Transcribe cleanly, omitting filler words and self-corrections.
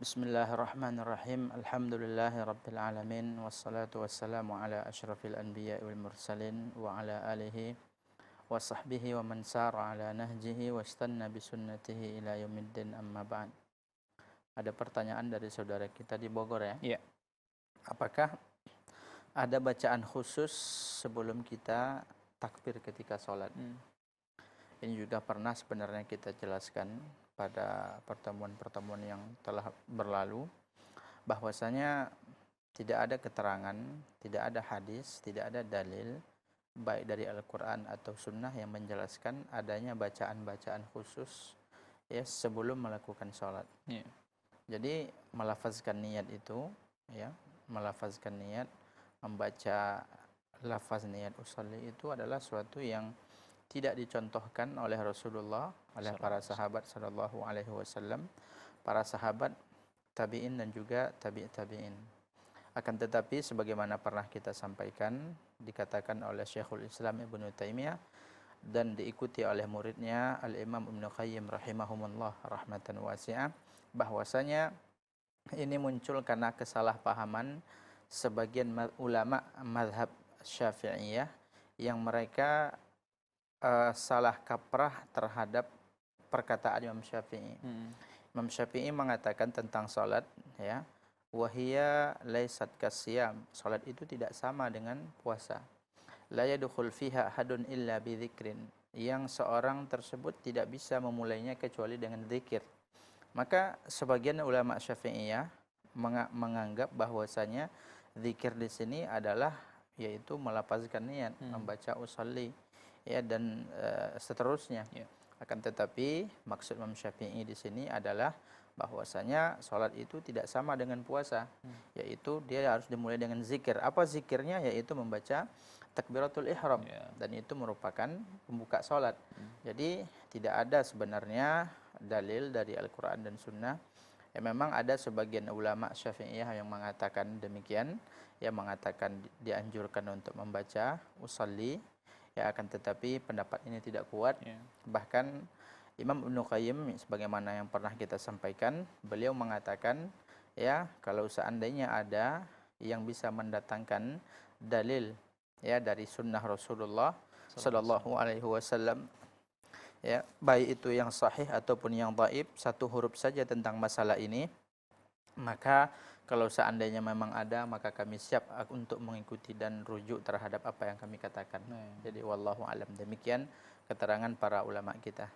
Bismillahirrahmanirrahim. Alhamdulillahirabbil alamin wassalatu wassalamu ala asyrafil anbiya'i wal mursalin wa ala alihi wa sahbihi wa man sara ala nahjihi wastanna bi sunnatihi ila yaumiddin amma ba'd. Ada pertanyaan dari saudara kita di Bogor ya. Iya. Apakah ada bacaan khusus sebelum kita takbir ketika sholat? Ini juga pernah sebenarnya kita jelaskan pada pertemuan-pertemuan yang telah berlalu, bahwasanya tidak ada keterangan, tidak ada hadis, tidak ada dalil baik dari Al-Quran atau Sunnah yang menjelaskan adanya bacaan-bacaan khusus ya sebelum melakukan sholat. Iya. Jadi melafazkan niat itu, ya, melafazkan niat, membaca lafaz niat usolli itu adalah suatu yang tidak dicontohkan oleh Rasulullah, oleh para sahabat sallallahu alaihi wasallam, para sahabat tabi'in dan juga tabi'in. Akan tetapi sebagaimana pernah kita sampaikan, dikatakan oleh Syekhul Islam Ibnu Taimiyah dan diikuti oleh muridnya Al-Imam Ibnu Qayyim rahimahumullah rahmatan wasi'ah, bahwasanya ini muncul karena kesalahpahaman sebagian ulama mazhab Syafi'iyah yang mereka salah kaprah terhadap perkataan Imam Syafi'i. Imam Syafi'i mengatakan tentang salat, ya, wahia laisat kasyam. Salat itu tidak sama dengan puasa. La yadkhul fiha hadun illa bidzikrin. Yang seorang tersebut tidak bisa memulainya kecuali dengan zikir. Maka sebagian ulama Syafi'iyah menganggap bahwasanya zikir di sini adalah yaitu melafazkan niat, membaca usolli, ya, dan seterusnya. Yeah. Akan tetapi maksud Imam Syafi'i di sini adalah bahwasanya salat itu tidak sama dengan puasa, yaitu dia harus dimulai dengan zikir. Apa zikirnya? Yaitu membaca takbiratul ihram, dan itu merupakan pembuka salat. Jadi tidak ada sebenarnya dalil dari Al-Qur'an dan Sunnah. Ya, memang ada sebagian ulama Syafi'iyah yang mengatakan demikian, yang mengatakan dianjurkan untuk membaca usolli. Ya, akan tetapi pendapat ini tidak kuat. Bahkan Imam Ibnu Qayyim sebagaimana yang pernah kita sampaikan, beliau mengatakan, ya, kalau seandainya ada yang bisa mendatangkan dalil, ya, dari sunnah Rasulullah sallallahu alaihi wasallam, ya, baik itu yang sahih ataupun yang dhaif, satu huruf saja tentang masalah ini, maka kalau seandainya memang ada, maka kami siap untuk mengikuti dan rujuk terhadap apa yang kami katakan. Jadi wallahu alam, demikian keterangan para ulama kita.